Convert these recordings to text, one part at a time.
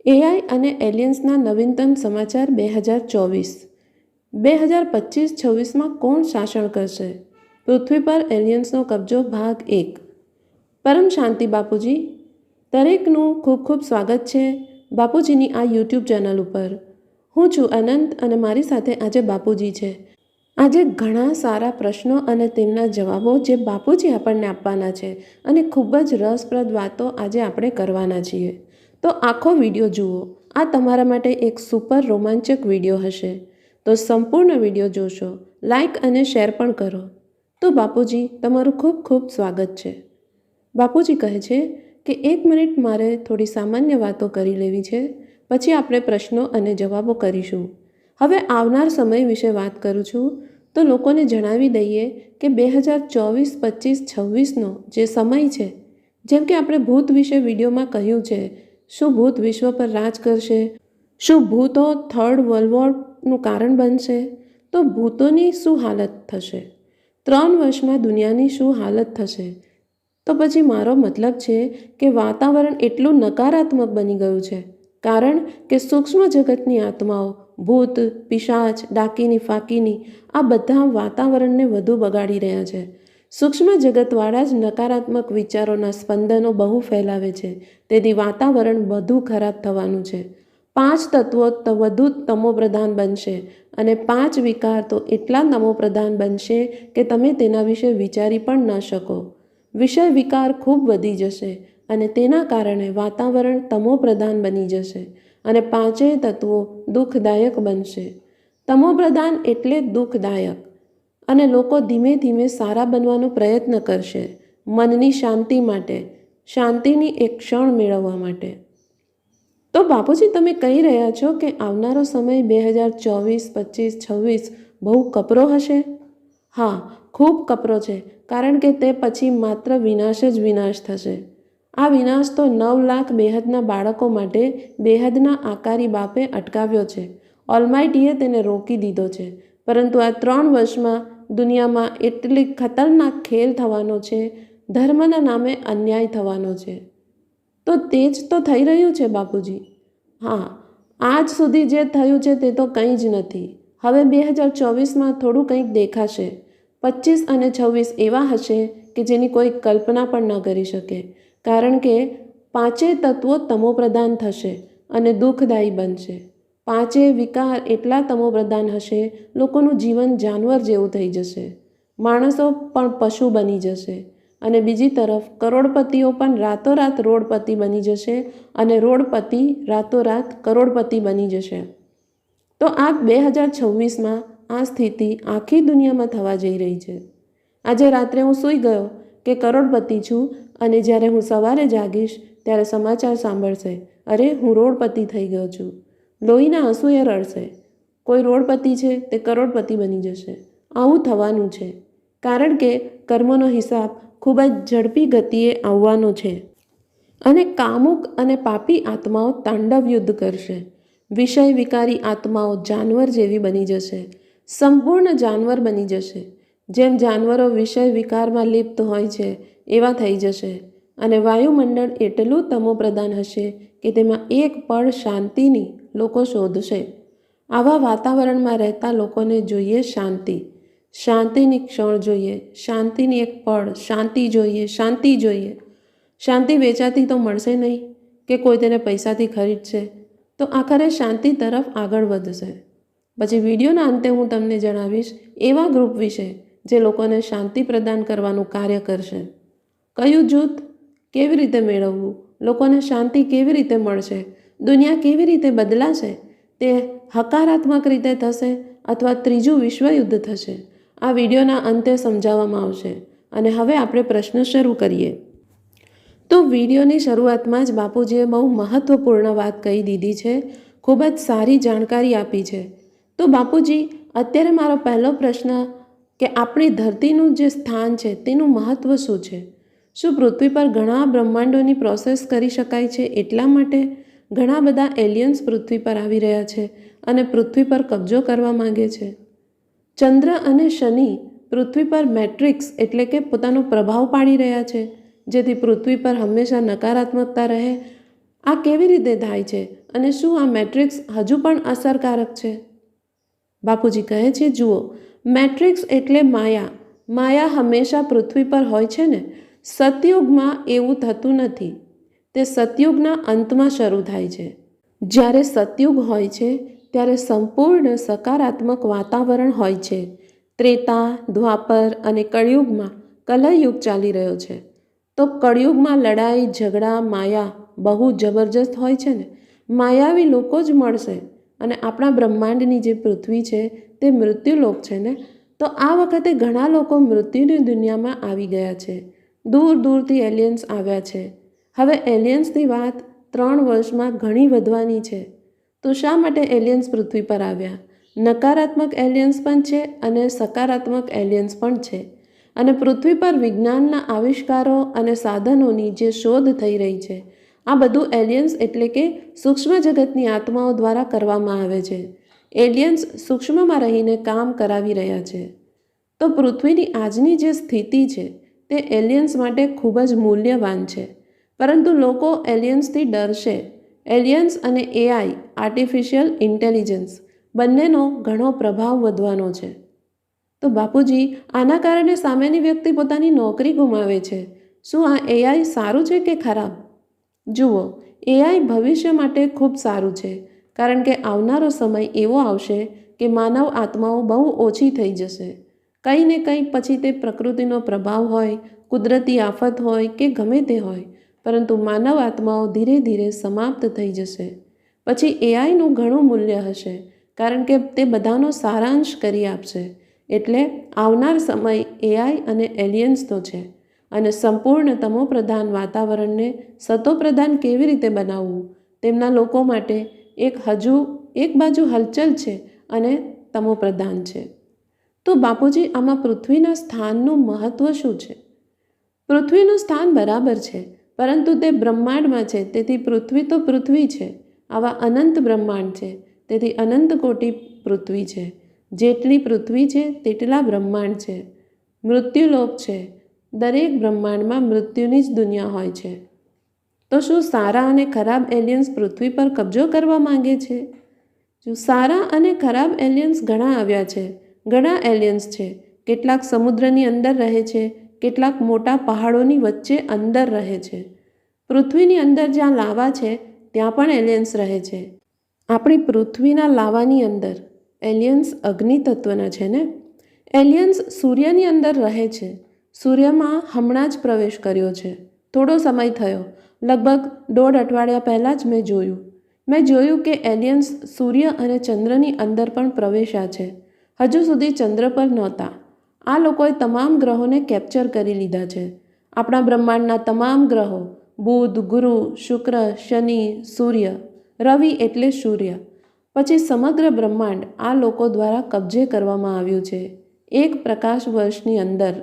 AI અને એલિયન્સના નવીનતમ સમાચાર 2024 2025-26માં કોણ શાસન કરશે? પૃથ્વી પર એલિયન્સનો કબજો ભાગ 1। પરમ શાંતિ બાપુજી, દરેકનું ખૂબ ખૂબ સ્વાગત છે બાપુજીની આ યુટ્યુબ ચેનલ ઉપર। હું છું અનંત અને મારી સાથે આજે બાપુજી છે। આજે ઘણા સારા પ્રશ્નો અને તેમના જવાબો જે બાપુજી આપણને આપવાના છે અને ખૂબ જ રસપ્રદ વાતો આજે આપણે કરવાના છીએ। તો આખો વિડીયો જુઓ, આ તમારા માટે એક સુપર રોમાંચક વિડીયો હશે। તો સંપૂર્ણ વિડીયો જોશો, લાઈક અને શેર પણ કરો। તો બાપુજી, તમારું ખૂબ ખૂબ સ્વાગત છે। બાપુજી કહે છે કે 1 મિનિટ મારે થોડી સામાન્ય વાતો કરી લેવી છે, પછી આપણે પ્રશ્નો અને જવાબો કરીશું। હવે આવનાર સમય વિશે વાત કરું છું તો લોકોને જણાવી દઈએ કે 2024, 25, 26નો જે સમય છે, જેમ કે આપણે ભૂત વિશે વિડીયોમાં કહ્યું છે, શું ભૂત વિશ્વ પર રાજ કરશે? શું ભૂતો થર્ડ વર્લ્ડ વોરનું કારણ બનશે? તો ભૂતોની શું હાલત થશે? 3 વર્ષમાં દુનિયાની શું હાલત થશે? તો પછી મારો મતલબ છે કે વાતાવરણ એટલું નકારાત્મક બની ગયું છે કારણ કે સૂક્ષ્મ જગતની આત્માઓ, ભૂત, પિશાચ, ડાકીની ફાકીની આ બધા વાતાવરણને વધુ બગાડી રહ્યા છે। સૂક્ષ્મ જગતવાળા જ નકારાત્મક વિચારોના સ્પંદનો બહુ ફેલાવે છે, તેથી વાતાવરણ વધુ ખરાબ થવાનું છે। 5 તત્વો તો વધુ તમોપ્રધાન બનશે અને 5 વિકાર તો એટલા તમોપ્રધાન બનશે કે તમે તેના વિશે વિચારી પણ ન શકો। વિષય વિકાર ખૂબ વધી જશે અને તેના કારણે વાતાવરણ તમોપ્રધાન બની જશે અને 5 તત્વો દુઃખદાયક બનશે। તમોપ્રધાન એટલે દુઃખદાયક અને લોકો ધીમે ધીમે સારા બનવાનો પ્રયત્ન કરશે, મનની શાંતિ માટે, શાંતિની એક ક્ષણ મેળવવા માટે। તો બાપુજી, તમે કહી રહ્યા છો કે આવનારો સમય 2024, 25, 26 બહુ કપરો હશે? હા, ખૂબ કપરો છે કારણ કે તે પછી માત્ર વિનાશ જ વિનાશ થશે। આ વિનાશ તો 9 લાખ બેહદના બાળકો માટે બેહદના આકારી બાપે અટકાવ્યો છે। ઓલમાઇટીએ તેને રોકી દીધો છે, પરંતુ આ 3 વર્ષમાં દુનિયામાં એટલી ખતરનાક ખેલ થવાનો છે, ધર્મના નામે અન્યાય થવાનો છે। તો તે જ તો થઈ રહ્યું છે બાપુજી। હા, આજ સુધી જે થયું છે તે તો કંઈ જ નથી। હવે 2024માં થોડું કંઈક દેખાશે। 25 અને 26 એવા હશે કે જેની કોઈ કલ્પના પણ ન કરી શકે, કારણ કે 5 તત્વો તમોપ્રધાન થશે અને દુઃખદાયી બનશે। 5 વિકાર એટલા તમોપ્રધાન હશે, લોકોનું જીવન જાનવર જેવું થઈ જશે, માણસો પણ પશુ બની જશે અને બીજી તરફ કરોડપતિઓ પણ રાતોરાત રોડપતિ બની જશે અને રોડપતિ રાતોરાત કરોડપતિ બની જશે। તો આ 2026માં આ સ્થિતિ આખી દુનિયામાં થવા જઈ રહી છે। આજે રાત્રે હું સૂઈ ગયો કે કરોડપતિ છું અને જ્યારે હું સવારે જાગીશ ત્યારે સમાચાર સાંભળશે, અરે હું રોડપતિ થઈ ગયો છું। લોહીના આંસુએ રડશે, કોઈ રોડપતિ છે તે કરોડપતિ બની જશે। આવું થવાનું છે કારણ કે કર્મનો હિસાબ ખૂબ જ ઝડપી ગતિએ આવવાનો છે અને કામુક અને પાપી આત્માઓ તાંડવ યુદ્ધ કરશે। વિષય વિકારી આત્માઓ જાનવર જેવી બની જશે, સંપૂર્ણ જાનવર બની જશે। જેમ જાનવરો વિષય વિકારમાં લિપ્ત હોય છે એવા થઈ જશે અને વાયુમંડળ એટલું તમોપ્રધાન હશે કે તેમાં એક પળ શાંતિની લોકો શોધશે। આવા વાતાવરણમાં રહેતા લોકોને જોઈએ શાંતિ, શાંતિની ક્ષણ જોઈએ, શાંતિની એક પળ, શાંતિ જોઈએ, શાંતિ જોઈએ। શાંતિ વેચાતી તો મળશે નહીં કે કોઈ તેને પૈસાથી ખરીદશે, તો આખરે શાંતિ તરફ આગળ વધશે। પછી વિડીયોના અંતે હું તમને જણાવીશ એવા ગ્રુપ વિશે જે લોકોને શાંતિ પ્રદાન કરવાનું કાર્ય કરશે। કયું જૂથ કેવી રીતે મેળવવું, લોકોને શાંતિ કેવી રીતે મળશે, દુનિયા કેવી રીતે બદલાશે, તે હકારાત્મક રીતે થશે અથવા ત્રીજું વિશ્વયુદ્ધ થશે, આ વિડીયોના અંતે સમજાવવામાં આવશે। અને હવે આપણે પ્રશ્ન શરૂ કરીએ। તો વિડીયોની શરૂઆતમાં જ બાપુજીએ બહુ મહત્વપૂર્ણ વાત કહી દીધી છે, ખૂબ જ સારી જાણકારી આપી છે। તો બાપુજી, અત્યારે મારો પહેલો પ્રશ્ન કે આપણી ધરતીનું જે સ્થાન છે તેનું મહત્ત્વ શું છે? શું પૃથ્વી પર ઘણા બ્રહ્માંડોની પ્રોસેસ કરી શકાય છે, એટલા માટે ઘણા બધા એલિયન્સ પૃથ્વી પર આવી રહ્યા છે અને પૃથ્વી પર કબજો કરવા માંગે છે? ચંદ્ર અને શનિ પૃથ્વી પર મેટ્રિક્સ એટલે કે પોતાનો પ્રભાવ પાડી રહ્યા છે, જેથી પૃથ્વી પર હંમેશા નકારાત્મકતા રહે આ કેવી રીતે થાય છે અને શું આ મેટ્રિક્સ હજુ પણ અસરકારક છે? બાપુજી કહે છે, જુઓ, મેટ્રિક્સ એટલે માયા. માયા હંમેશા પૃથ્વી પર હોય છે ને. સતયુગમાં એવું થતું નથી. તે સતયુગના અંતમાં શરૂ થાય છે. જ્યારે સતયુગ હોય છે ત્યારે સંપૂર્ણ સકારાત્મક વાતાવરણ હોય છે. ત્રેતા, દ્વાપર અને કળિયુગમાં કલયુગ ચાલી રહ્યો છે. તો કળિયુગમાં લડાઈ, ઝઘડા, માયા બહુ જબરજસ્ત હોય છે ને. માયાવી લોકો જ મળશે. અને આપણા બ્રહ્માંડની જે પૃથ્વી છે તે મૃત્યુલોક છે ને. તો આ વખતે ઘણા લોકો મૃત્યુની દુનિયામાં આવી ગયા છે. દૂર દૂરથી એલિયન્સ આવ્યા છે. હવે એલિયન્સની વાત 3 વર્ષમાં ઘણી વધવાની છે. તો શા માટે એલિયન્સ પૃથ્વી પર આવ્યા? નકારાત્મક એલિયન્સ પણ છે અને સકારાત્મક એલિયન્સ પણ છે. અને પૃથ્વી પર વિજ્ઞાનના આવિષ્કારો અને સાધનોની જે શોધ થઈ રહી છે, આ બધું એલિયન્સ એટલે કે સૂક્ષ્મ જગતની આત્માઓ દ્વારા કરવામાં આવે છે. એલિયન્સ સૂક્ષ્મમાં રહીને કામ કરાવી રહ્યા છે. તો પૃથ્વીની આજની જે સ્થિતિ છે તે એલિયન્સ માટે ખૂબ જ મૂલ્યવાન છે. પરંતુ લોકો એલિયન્સથી ડરશે. એલિયન્સ અને એઆઈ, આર્ટિફિશિયલ ઇન્ટેલિજન્સ, બંનેનો ઘણો પ્રભાવ વધવાનો છે. તો બાપુજી, આના કારણે સામેની વ્યક્તિ પોતાની નોકરી ગુમાવે છે. શું આ એઆઈ સારું છે કે ખરાબ? જુઓ, એઆઈ ભવિષ્ય માટે ખૂબ સારું છે. કારણ કે આવનારો સમય એવો આવશે કે માનવ આત્માઓ બહુ ઓછી થઈ જશે. કંઈ ને કંઈ, પછી તે પ્રકૃતિનો પ્રભાવ હોય, કુદરતી આફત હોય કે ગમે તે હોય, પરંતુ માનવ આત્માઓ ધીરે ધીરે સમાપ્ત થઈ જશે. પછી એઆઈનું ઘણું મૂલ્ય હશે, કારણ કે તે બધાનો સારાંશ કરી આપશે. એટલે આવનાર સમય એઆઈ અને એલિયન્સનો છે. અને સંપૂર્ણ તમોપ્રધાન વાતાવરણને સતોપ્રધાન કેવી રીતે બનાવવું, તેમના લોકો માટે હજુ એક બાજુ હલચલ છે અને તમોપ્રધાન છે. તો બાપુજી, આમાં પૃથ્વીના સ્થાનનું મહત્વ શું છે? પૃથ્વીનું સ્થાન બરાબર છે, પરંતુ તે બ્રહ્માંડમાં છે, તેથી પૃથ્વી તો પૃથ્વી છે. આવા અનંત બ્રહ્માંડ છે, તેથી અનંત કોટી પૃથ્વી છે. જેટલી પૃથ્વી છે તેટલા બ્રહ્માંડ છે. મૃત્યુલોક છે. દરેક બ્રહ્માંડમાં મૃત્યુની જ દુનિયા હોય છે. તો શું સારા અને ખરાબ એલિયન્સ પૃથ્વી પર કબજો કરવા માંગે છે? જો સારા અને ખરાબ એલિયન્સ ઘણા આવ્યા છે. ઘણા એલિયન્સ છે. કેટલાક સમુદ્રની અંદર રહે છે, કેટલાક મોટા પહાડોની વચ્ચે અંદર રહે છે. પૃથ્વીની અંદર જ્યાં લાવા છે ત્યાં પણ એલિયન્સ રહે છે. આપણી પૃથ્વીના લાવાની અંદર એલિયન્સ અગ્નિ તત્વના છે ને. એલિયન્સ સૂર્યની અંદર રહે છે. સૂર્યમાં હમણાં જ પ્રવેશ કર્યો છે. થોડો સમય થયો, લગભગ 1.5 અઠવાડિયા પહેલાં જ મેં જોયું કે એલિયન્સ સૂર્ય અને ચંદ્રની અંદર પણ પ્રવેશ્યા છે. હજુ સુધી ચંદ્ર પર નહોતા. આ લોકોએ તમામ ગ્રહોને કેપ્ચર કરી લીધા છે. આપણા બ્રહ્માંડના તમામ ગ્રહો, બુધ, ગુરુ, શુક્ર, શનિ, સૂર્ય, રવિ એટલે સૂર્ય, પછી સમગ્ર બ્રહ્માંડ આ લોકો દ્વારા કબજે કરવામાં આવ્યું છે 1 પ્રકાશ વર્ષની અંદર.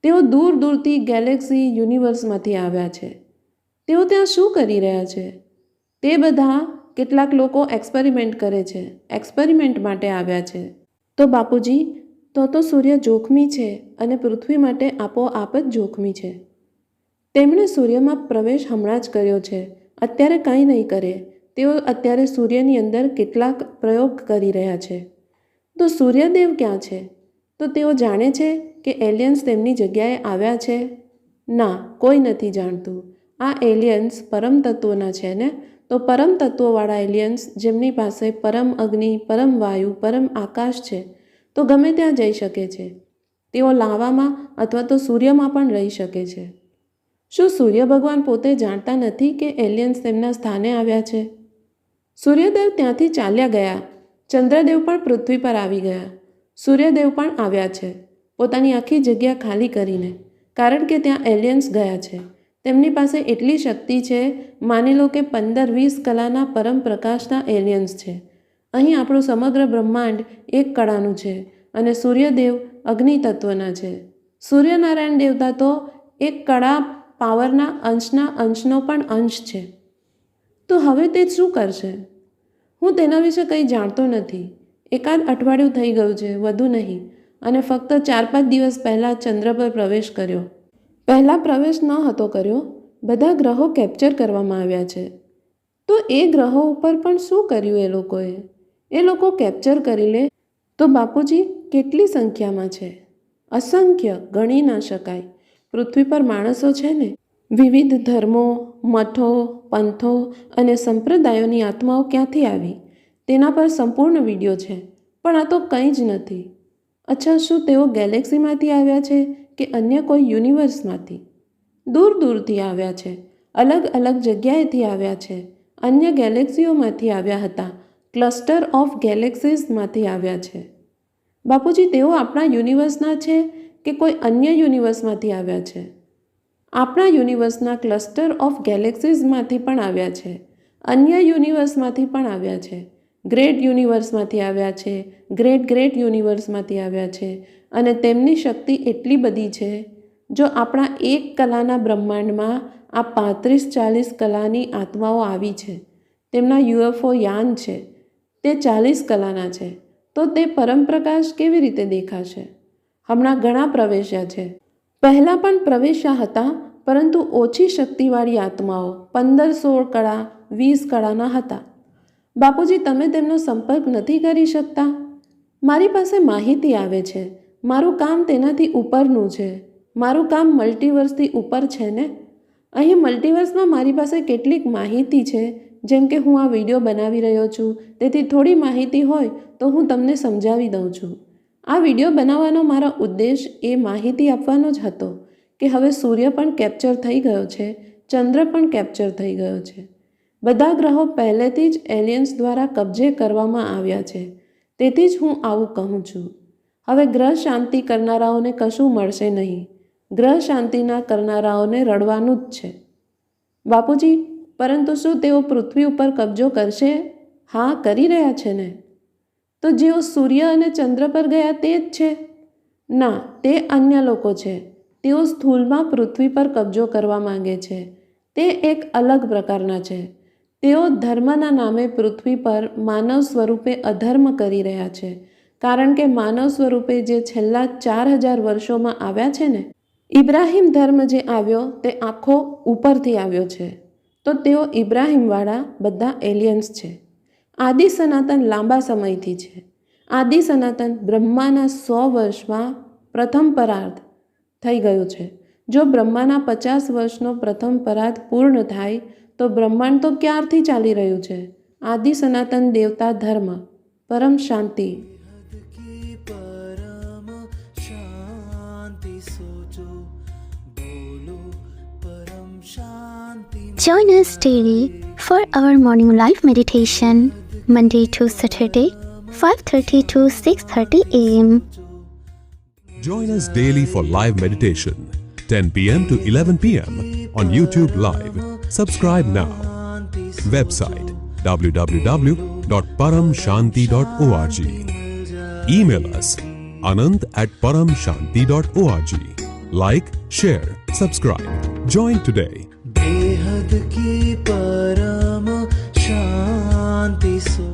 તેઓ દૂર દૂરથી ગેલેક્સી, યુનિવર્સમાંથી આવ્યા છે. તેઓ ત્યાં શું કરી રહ્યા છે? તે બધા કેટલાક લોકો એક્સપેરિમેન્ટ કરે છે. એક્સપેરિમેન્ટ માટે આવ્યા છે. તો બાપુજી, તો સૂર્ય જોખમી છે અને પૃથ્વી માટે આપોઆપ જ જોખમી છે. તેમણે સૂર્યમાં પ્રવેશ હમણાં જ કર્યો છે. અત્યારે કંઈ નહીં કરે. તેઓ અત્યારે સૂર્યની અંદર કેટલાક પ્રયોગ કરી રહ્યા છે. તો સૂર્યદેવ ક્યાં છે? તો તેઓ જાણે છે કે એલિયન્સ તેમની જગ્યાએ આવ્યા છે? ના, કોઈ નથી જાણતું. આ એલિયન્સ પરમ તત્વોના છે ને. તો પરમ તત્વોવાળા એલિયન્સ, જેમની પાસે પરમ અગ્નિ, પરમ વાયુ, પરમ આકાશ છે, તો ગમે ત્યાં જઈ શકે છે. તેઓ લાવામાં અથવા તો સૂર્યમાં પણ રહી શકે છે. શું સૂર્ય ભગવાન પોતે જાણતા નથી કે એલિયન્સ તેમના સ્થાને આવ્યા છે? સૂર્યદેવ ત્યાંથી ચાલ્યા ગયા. ચંદ્રદેવ પણ પૃથ્વી પર આવી ગયા. સૂર્યદેવ પણ આવ્યા છે, પોતાની આખી જગ્યા ખાલી કરીને, કારણ કે ત્યાં એલિયન્સ ગયા છે. તેમની પાસે એટલી શક્તિ છે, માની લો કે 15-20 કલાના પરમ પ્રકાશના એલિયન્સ છે. અહીં આપણું સમગ્ર બ્રહ્માંડ 1 કળાનું છે અને સૂર્યદેવ અગ્નિ તત્વના છે. સૂર્યનારાયણ દેવતા તો 1 કળા પાવરના અંશનો પણ અંશ છે. તો હવે તે શું કરશે? હું તેના વિશે કંઈ જાણતો નથી. 1 અઠવાડિયું થઈ ગયું છે, વધુ નહીં, અને ફક્ત 4-5 દિવસ પહેલાં ચંદ્ર પર પ્રવેશ કર્યો. પહેલાં પ્રવેશ ન હતો કર્યો. બધા ગ્રહો કેપ્ચર કરવામાં આવ્યા છે. તો એ ગ્રહો ઉપર પણ શું કર્યું એ લોકોએ? એ લોકો કેપ્ચર કરી લે તો બાપુજી કેટલી સંખ્યામાં છે? અસંખ્ય, ગણી ના શકાય. પૃથ્વી પર માણસો છે ને, વિવિધ ધર્મો, મઠો, પંથો અને સંપ્રદાયોની આત્માઓ ક્યાંથી આવી તેના પર સંપૂર્ણ વિડીયો છે. પણ આ તો કંઈ જ નથી. અચ્છા, શું તેઓ ગેલેક્સીમાંથી આવ્યા છે કે અન્ય કોઈ યુનિવર્સમાંથી? દૂર દૂરથી આવ્યા છે, અલગ અલગ જગ્યાએથી આવ્યા છે, અન્ય ગેલેક્સીઓમાંથી આવ્યા હતા, ક્લસ્ટર ઓફ ગેલેક્સીસમાંથી આવ્યા છે. બાપુજી, તેઓ આપણા યુનિવર્સના છે કે કોઈ અન્ય યુનિવર્સમાંથી આવ્યા છે? આપણા યુનિવર્સના ક્લસ્ટર ઓફ ગેલેક્સીસમાંથી પણ આવ્યા છે, અન્ય યુનિવર્સમાંથી પણ આવ્યા છે, ગ્રેટ યુનિવર્સમાંથી આવ્યા છે, ગ્રેટ ગ્રેટ યુનિવર્સમાંથી આવ્યા છે. અને તેમની શક્તિ એટલી બધી છે, જો આપણા એક કલાના બ્રહ્માંડમાં આ 35-40 કલાની આત્માઓ આવી છે, તેમના યુએફઓ યાન છે, તે 40 કલાના છે, તો તે પરમપ્રકાશ કેવી રીતે દેખાશે? હમણાં ઘણા પ્રવેશ્યા છે, પહેલાં પણ પ્રવેશ્યા હતા, પરંતુ ઓછી શક્તિવાળી આત્માઓ 15-16 કળા 20 કળાના હતા. બાપુજી, તમે તેમનો સંપર્ક નથી કરી શકતા? મારી પાસે માહિતી આવે છે. મારું કામ તેનાથી ઉપરનું છે. મારું કામ મલ્ટીવર્સથી ઉપર છે ને. અહીં મલ્ટીવર્સમાં મારી પાસે કેટલીક માહિતી છે. જેમ કે હું આ વિડીયો બનાવી રહ્યો છું, તેથી થોડી માહિતી હોય તો હું તમને સમજાવી દઉં છું. આ વિડીયો બનાવવાનો મારો ઉદ્દેશ એ માહિતી આપવાનો જ હતો કે હવે સૂર્ય પણ કેપ્ચર થઈ ગયો છે, ચંદ્ર પણ કેપ્ચર થઈ ગયો છે. બધા ગ્રહો પહેલેથી જ એલિયન્સ દ્વારા કબજે કરવામાં આવ્યા છે. તેથી જ હું આવું કહું છું. હવે ગ્રહ શાંતિ કરનારાઓને કશું મળશે નહીં. ગ્રહ શાંતિના કરનારાઓને રડવાનું જ છે. બાપુજી, પરંતુ શું તેઓ પૃથ્વી ઉપર કબજો કરશે? હા, કરી રહ્યા છે ને. તો જેઓ સૂર્ય અને ચંદ્ર પર ગયા તે જ છે? ના, તે અન્ય લોકો છે. તેઓ સ્થૂળમાં પૃથ્વી પર કબજો કરવા માંગે છે. તે એક અલગ પ્રકારના છે. તેઓ ધર્મના નામે પૃથ્વી પર માનવ સ્વરૂપે અધર્મ કરી રહ્યા છે. કારણ કે માનવ સ્વરૂપે જે છેલ્લા 4000 વર્ષોમાં આવ્યા છે ને, ઇબ્રાહિમ ધર્મ જે આવ્યો તે આખો ઉપરથી આવ્યો છે. તો તેઓ ઇબ્રાહિમવાળા બધા એલિયન્સ છે. આદિ સનાતન લાંબા સમયથી છે. આદિ સનાતન બ્રહ્માના 100 વર્ષમાં પ્રથમ પરાર્ધ થઈ ગયું છે. જો બ્રહ્માના 50 વર્ષનો પ્રથમ પરાર્ધ પૂર્ણ થાય તો બ્રહ્માંડ તો ક્યારથી ચાલી રહ્યું છે. આદિ સનાતન દેવતા ધર્મ, પરમ શાંતિ. Join us daily for our morning live meditation, Monday to Saturday, 5:30 to 6:30 a.m. Join us daily for live meditation, 10 p.m. to 11 p.m. on YouTube Live. Subscribe now. Website www.paramshanti.org. Email us anant@paramshanti.org. Like, share, subscribe. Join today. बेहद की परम शांति सो